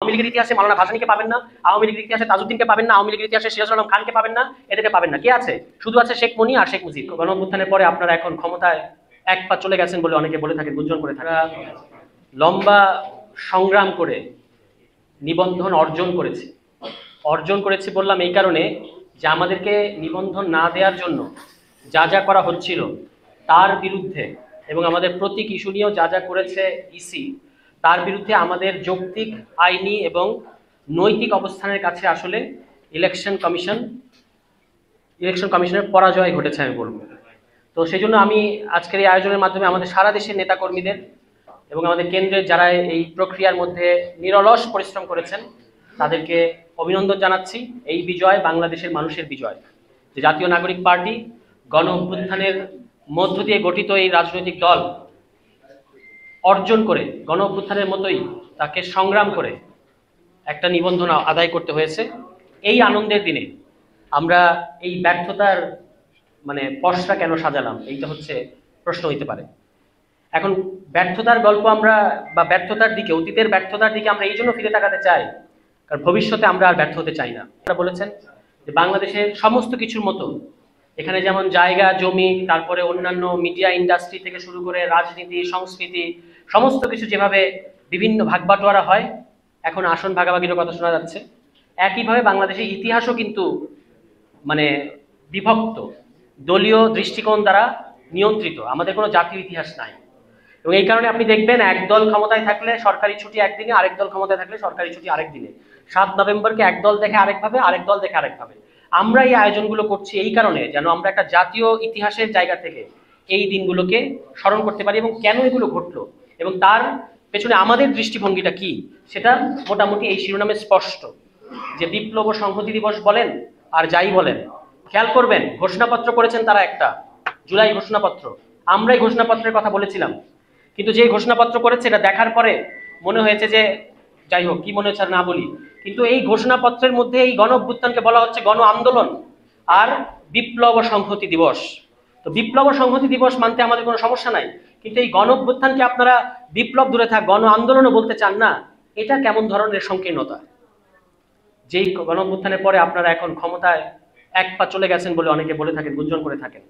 আওয়ামী লীগের ইতিহাসে মাওলানা ভাসানীকে পাবেন না, আওয়ামী লীগের ইতিহাসে তাজউদ্দিনকে পাবেন না, আওয়ামী লীগের ইতিহাসে সিরাজুল আলম খানকে পাবেন না, এদেরকে পাবেন না। কে আছে? শুধু আছে শেখ মনি আর শেখ মুজিব। গণঅভ্যুত্থানের পরে আপনারা এখন ক্ষমতায় এক পা চলে গেছেন বলে অনেকে বলে থাকে, গুঞ্জন করে থাকে। লম্বা সংগ্রাম করে নিবন্ধন অর্জন করেছি বললাম এই কারণে যে আমাদেরকে নিবন্ধন না দেওয়ার জন্য যা যা করা হচ্ছিল তার বিরুদ্ধে এবং আমাদের প্রতীক ইস্যু নিয়েও যা যা করেছে ইসি, তার বিরুদ্ধে আমাদের যৌক্তিক, আইনি এবং নৈতিক অবস্থানের কাছে আসলে ইলেকশন কমিশনের পরাজয় ঘটেছে আমি বলবো। তো সেই জন্য আমি আজকের এই আয়োজনের মাধ্যমে আমাদের সারা দেশের নেতাকর্মীদের এবং আমাদের কেন্দ্রের যারা এই প্রক্রিয়ার মধ্যে নিরলস পরিশ্রম করেছেন তাদেরকে অভিনন্দন জানাচ্ছি। এই বিজয় বাংলাদেশের মানুষের বিজয়, যে জাতীয় নাগরিক পার্টি গণ অভ্যুত্থানের মধ্য দিয়ে গঠিত এই রাজনৈতিক দল অর্জন করে গণ অভ্যুত্থানের মতোই তাকে সংগ্রাম করে একটা নিবন্ধন আদায় করতে হয়েছে। এই আনন্দের দিনে আমরা এই ব্যর্থতার পশরা কেন সাজালাম, এইটা হচ্ছে প্রশ্ন হইতে পারে। এখন ব্যর্থতার গল্প আমরা বা ব্যর্থতার দিকে, অতীতের ব্যর্থতার দিকে আমরা এই জন্য ফিরে তাকাতে চাই কারণ ভবিষ্যতে আমরা আর ব্যর্থ হতে চাই না। আপনারা বলেছেন যে বাংলাদেশের সমস্ত কিছুর মতো এখানে যেমন জায়গা জমি, তারপরে অন্যান্য মিডিয়া ইন্ডাস্ট্রি থেকে শুরু করে রাজনীতি, সংস্কৃতি, সমস্ত কিছু যেভাবে বিভিন্ন ভাগবাটোয়ারা হয়, এখন আসন ভাগাভাগির কথা শোনা যাচ্ছে। একইভাবে বাংলাদেশের ইতিহাসও কিন্তু বিভক্ত, দলীয় দৃষ্টিকোণ দ্বারা নিয়ন্ত্রিত। আমাদের কোনো জাতীয় ইতিহাস নাই এবং এই কারণে আপনি দেখবেন এক দল ক্ষমতায় থাকলে সরকারি ছুটি একদিনে, আরেক দল ক্ষমতায় থাকলে সরকারি ছুটি আরেক দিনে। 7 নভেম্বরকে এক দল দেখে আরেকভাবে, আরেক দল দেখে আরেকভাবে। আমরা এই আয়োজনগুলো করছি এই কারণে যেন আমরা একটা জাতীয় ইতিহাসের জায়গা থেকে এই দিনগুলোকে স্মরণ করতে পারি এবং কেন এগুলো ঘটলো এবং তার পেছনে আমাদের দৃষ্টিভঙ্গিটা কি সেটা মোটামুটি এই শিরোনামে স্পষ্ট। যে বিপ্লব ও সংহতি দিবস বলেন আর যাই বলেন, খেয়াল করবেন ঘোষণাপত্র করেছেন তারা একটা, জুলাই ঘোষণাপত্র। আমরাই ঘোষণাপত্রের কথা বলেছিলাম, কিন্তু যে ঘোষণাপত্র করেছে এটা দেখার পরে মনে হয়েছে যে যাই হোক, কি মনে হচ্ছে আর না বলি, কিন্তু এই ঘোষণাপত্রের মধ্যে এই গণ অভ্যুত্থানকে বলা হচ্ছে গণ আন্দোলন আর বিপ্লব ও সংহতি দিবস। তো বিপ্লব ও সংহতি দিবস মানতে আমাদের কোনো সমস্যা নাই, কিন্তু এই গণ অভ্যুত্থানকে আপনারা বিপ্লব দূরে থাক গণ আন্দোলনও বলতে চান না, এটা কেমন ধরনের সংকীর্ণতা? যেই গণ অভ্যুত্থানের পরে আপনারা এখন ক্ষমতায় এক পা চলে গেছেন বলে অনেকে বলে থাকেন, গুঞ্জন করে থাকেন।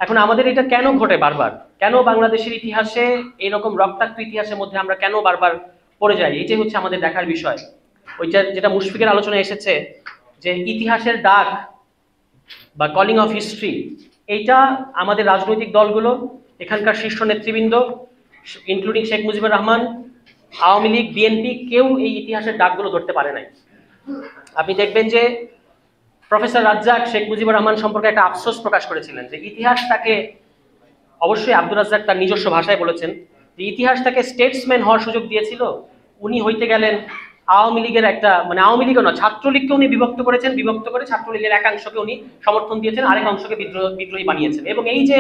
এখন আমাদের এটা কেন ঘটে বারবার? কেন বাংলাদেশের ইতিহাসে এইরকম রক্তাক্ত ইতিহাসের মধ্যে আমরা কেন বারবার পড়ে যাই? এটাই হচ্ছে আমাদের দেখার বিষয়। ওইটা যেটা মুশফিকের আলোচনায় এসেছে যে ইতিহাসের ডাক বা কলিং অফ হিস্ট্রি, এইটা আমাদের রাজনৈতিক দলগুলো, এখানকার শীর্ষ নেতৃবৃন্দ ইনক্লুডিং শেখ মুজিবুর রহমান, আওয়ামী লীগ, বিএনপি, কেউ এই ইতিহাসের ডাকগুলো ধরতে পারে নাই। আপনি দেখবেন যে প্রফেসর রাজ্জাক শেখ মুজিবুর রহমান সম্পর্কে একটা আফসোস প্রকাশ করেছিলেন যে ইতিহাস তাকে, অবশ্যই আব্দুর রাজ্জাক তার নিজস্ব ভাষায় বলেছেন যে ইতিহাস তাকে স্টেটসম্যান হওয়ার সুযোগ দিয়েছিল, উনি হইতে গেলেন আওয়ামী লীগের একটা আওয়ামী লীগও না, ছাত্রলীগকে উনি বিভক্ত করেছেন, বিভক্ত করে ছাত্রলীগের একাংশকে উনি সমর্থন দিয়েছেন, আরেক অংশকে বিদ্রোহী বানিয়েছেন। এবং এই যে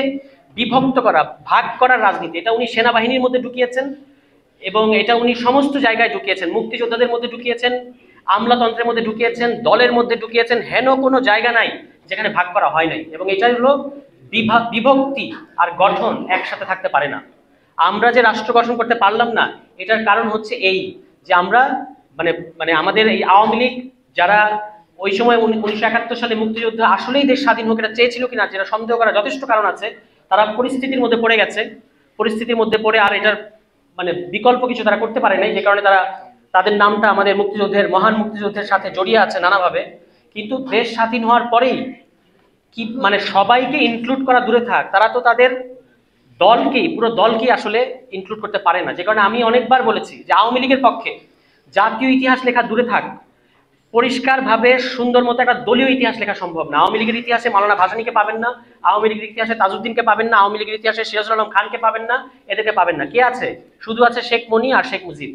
বিভক্ত করা, ভাগ করার রাজনীতি, এটা উনি সেনাবাহিনীর মধ্যে ঢুকিয়েছেন এবং এটা উনি সমস্ত জায়গায় ঢুকিয়েছেন, মুক্তিযোদ্ধাদের মধ্যে ঢুকিয়েছেন, আমলাতন্ত্রের মধ্যে ঢুকিয়েছেন, দলের মধ্যে ঢুকিয়েছেন। হেন কোনো জায়গা নাই যেখানে ভাগ করা হয় নাই। এবং এটাই হলো বিভক্তি আর গঠন একসাথে থাকতে পারে না। আমরা যে রাষ্ট্র গঠন করতে পারলাম না, এটার কারণ হচ্ছে এই যে আমরা আমাদের এই আওয়ামী লীগ যারা ওই সময় 1971 সালে মুক্তিযুদ্ধ আসলেই দেশ স্বাধীন হোক এটা চেয়েছিল কিনা, যেটা সন্দেহ করার যথেষ্ট কারণ আছে, তারা পরিস্থিতির মধ্যে পড়ে গেছে, পরিস্থিতির মধ্যে পড়ে আর এটার বিকল্প কিছু তারা করতে পারে নাই, যে কারণে তাদের নামটা আমাদের মুক্তিযুদ্ধের, মহান মুক্তিযুদ্ধের সাথে জড়িয়ে আছে নানাভাবে। কিন্তু দেশ স্বাধীন হওয়ার পরেই কি সবাইকে ইনক্লুড করা দূরে থাক, তারা তো তাদের দলকেই, পুরো দলকেই আসলে ইনক্লুড করতে পারে না। যে কারণে আমি অনেকবার বলেছি যে আওয়ামী লীগের পক্ষে জাতীয় ইতিহাস লেখা দূরে থাক, পরিষ্কারভাবে সুন্দর মতো একটা দলীয় ইতিহাস লেখা সম্ভব না। আওয়ামী লীগের ইতিহাসে মাওলানা ভাসানীকে পাবেন না, আওয়ামী লীগের ইতিহাসে তাজউদ্দিনকে পাবেন না, আওয়ামী লীগের ইতিহাসে সিরাজুল আলম খানকে পাবেন না, এদেরকে পাবেন না। কে আছে? শুধু আছে শেখ মনি আর শেখ মুজিব।